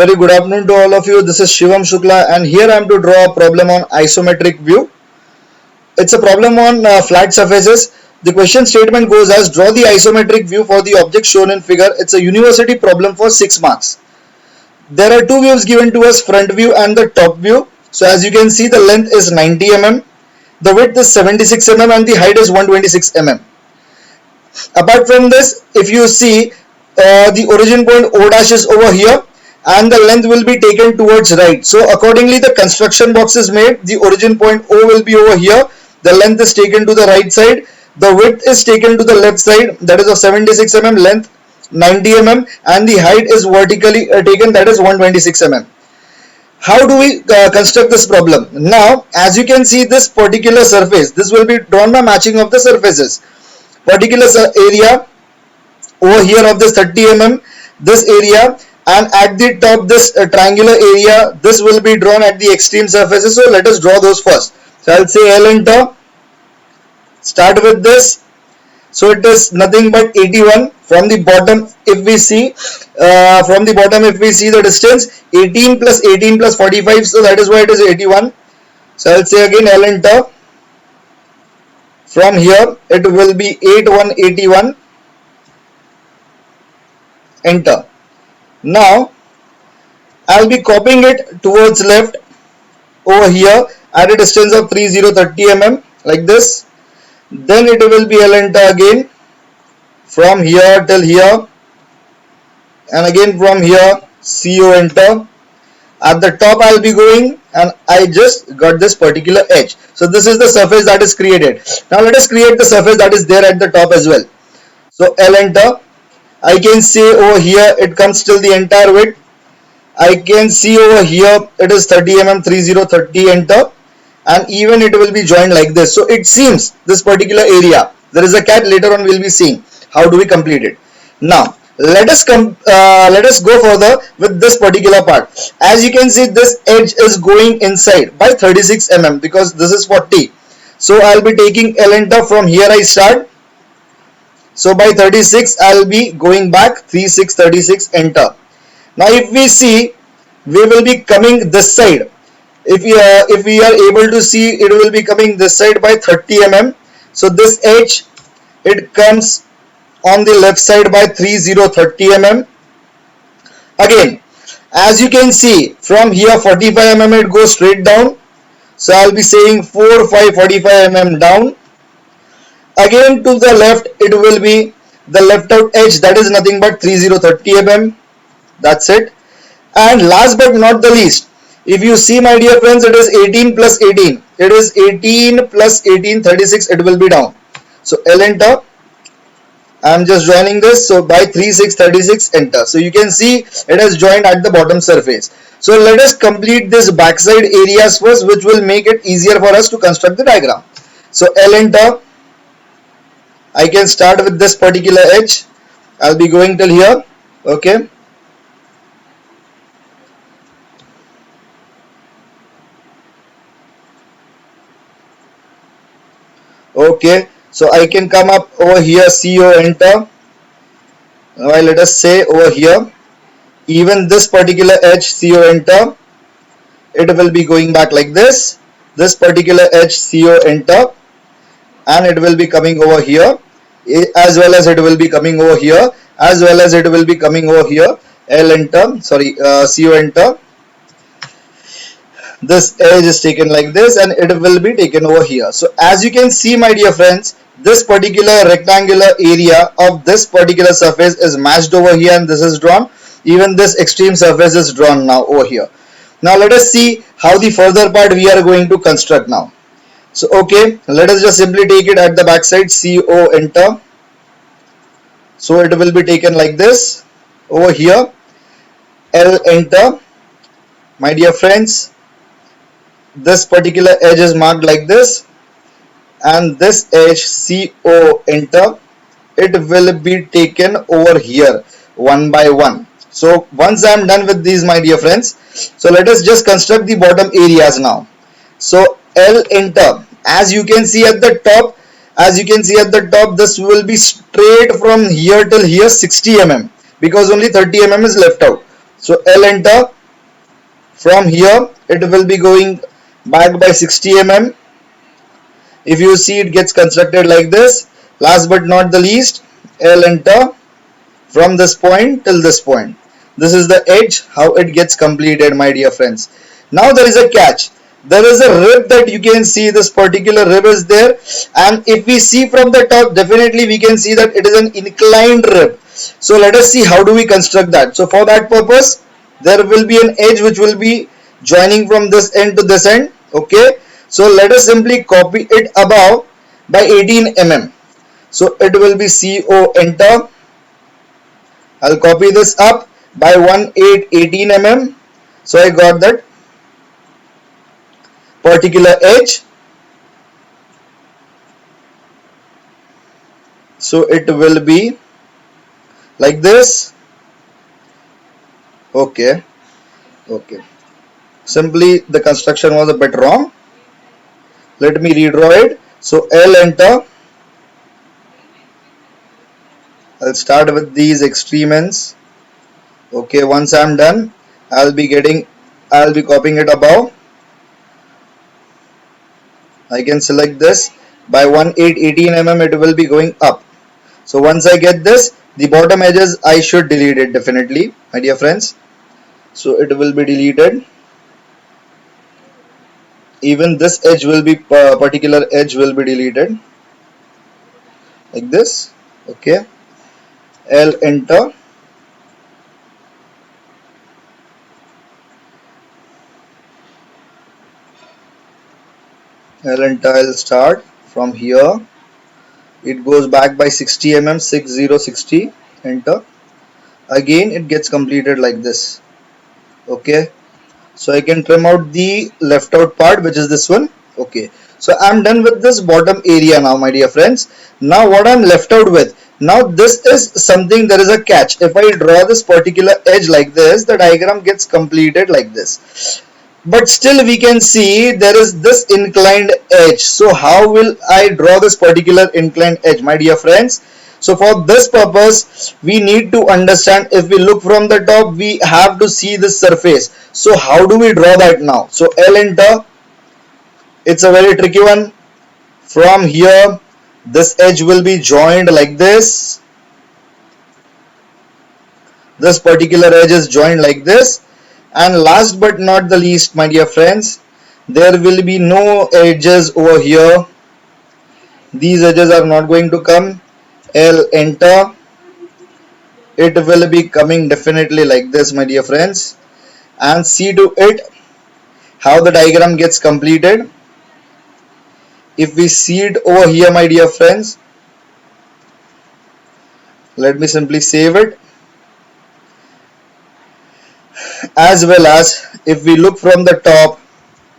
Very good afternoon to all of you. This is Shivam Shukla, and here I am to draw a problem on isometric view. It's a problem on flat surfaces. The question statement goes as draw the isometric view for the object shown in figure. It's a university problem for 6 marks. There are two views given to us, front view and the top view. So as you can see, the length is 90 mm, the width is 76 mm and the height is 126 mm. Apart from this, if you see, the origin point O dash is over here and the length will be taken towards right. So accordingly, the construction box is made. The origin point O will be over here. The length is taken to the right side. The width is taken to the left side, that is of 76 mm, length 90 mm, and the height is vertically taken, that is 126 mm. How do we construct this problem? Now, as you can see, this particular surface, this will be drawn by matching of the surfaces. Particular area over here of this 30 mm, this area, and at the top this triangular area, this will be drawn at the extreme surfaces. So let us draw those first. So I'll say L enter, start with this. So it is nothing but 81. From the bottom, if we see the distance, 18 plus 18 plus 45, so that is why it is 81. So I'll say again L enter. From here it will be 8181, enter. Now I'll be copying it towards left over here at a distance of 3030 mm like this. Then it will be L enter again from here till here, and again from here CO enter. At the top I'll be going, and I just got this particular edge. So this is the surface that is created. Now let us create the surface that is there at the top as well. So L enter. I can see over here it comes till the entire width. I can see over here it is 30 mm, 3030, enter, and even it will be joined like this. So it seems this particular area, there is a cat, later on we'll be seeing how do we complete it. Now let us go further with this particular part. As you can see, this edge is going inside by 36 mm because this is 40. So I'll be taking L enter. From here I start. So by 36 I'll be going back 36 36, enter. Now if we see, we will be coming this side. If we are able to see, it will be coming this side by 30 mm. So this edge, it comes on the left side by 3030 mm. Again, as you can see, from here 45 mm it goes straight down. So I'll be saying 45 mm down. Again to the left, it will be the left out edge, that is nothing but 3030 mm. That's it. And last but not the least, if you see, my dear friends, it is 18 plus 18. It is 18 plus 18, 36, it will be down. So L enter. I am just joining this. So by 36 36, enter. So you can see it has joined at the bottom surface. So let us complete this backside areas first, which will make it easier for us to construct the diagram. So L enter. I can start with this particular edge. I'll be going till here. Okay. Okay. So I can come up over here, CO enter. Now let us say over here, even this particular edge, CO enter, it will be going back like this. This particular edge, CO enter, and it will be coming over here, as well as it will be coming over here, as well as it will be coming over here. L enter, sorry, CO enter. This edge is taken like this, and it will be taken over here. So as you can see, my dear friends, this particular rectangular area of this particular surface is matched over here, and this is drawn. Even this extreme surface is drawn now over here. Now let us see how the further part we are going to construct now. So okay, let us just simply take it at the back side, CO enter. So it will be taken like this over here. L enter. My dear friends, this particular edge is marked like this, and this edge, CO enter, it will be taken over here one by one. So once I am done with these, my dear friends, so let us just construct the bottom areas now. So L enter. As you can see at the top, this will be straight from here till here 60 mm, because only 30 mm is left out. So L enter. From here it will be going back by 60 mm. If you see, it gets constructed like this. Last but not the least, L enter from this point till this point. This is the edge, how it gets completed, my dear friends. Now there is a catch. There is a rib that you can see. This particular rib is there, and if we see from the top, definitely we can see that it is an inclined rib. So let us see how do we construct that. So for that purpose, there will be an edge which will be joining from this end to this end. Okay, so let us simply copy it above by 18 mm. So it will be CO, enter. I'll copy this up by 18 mm. So I got that particular edge. So it will be like this. Okay. Simply the construction was a bit wrong. Let me redraw it. So L, enter. I'll start with these extreme ends. Okay, once I'm done, I'll be copying it above. I can select this by 18 mm. It will be going up. So once I get this, the bottom edges I should delete it definitely, my dear friends. So it will be deleted. Even this edge will be particular edge will be deleted like this. Okay, L, enter. L, enter. I'll start from here. It goes back by 60 mm, 60, enter. Again it gets completed like this. Okay, so I can trim out the left out part, which is this one. Okay, so I'm done with this bottom area now, my dear friends. Now what I'm left out with, now this is something, there is a catch. If I draw this particular edge like this, the diagram gets completed like this, but still we can see there is this inclined edge. So how will I draw this particular inclined edge, my dear friends? So for this purpose, we need to understand, if we look from the top, we have to see this surface. So how do we draw that now? So L, enter. It's a very tricky one. From here, this edge will be joined like this. This particular edge is joined like this. And last but not the least, my dear friends, there will be no edges over here. These edges are not going to come. L, enter. It will be coming definitely like this, my dear friends, and see to it how the diagram gets completed. If we see it over here, my dear friends, let me simply save it. As well as if we look from the top,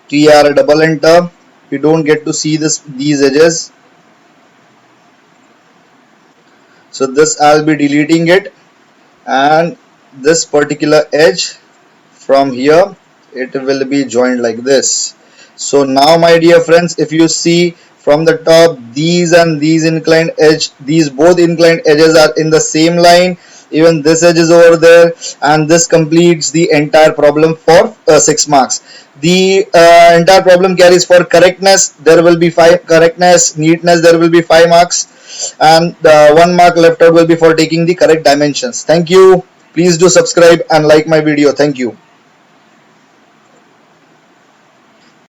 TR, double enter, we don't get to see these edges. So this I'll be deleting it, and this particular edge from here, it will be joined like this. So now, my dear friends, if you see from the top, these and these inclined edge, these both inclined edges are in the same line. Even this edge is over there, and this completes the entire problem for 6 marks. The entire problem carries for correctness, there will be 5 correctness, neatness, there will be 5 marks, and 1 mark left out will be for taking the correct dimensions. Thank you. Please do subscribe and like my video. Thank you.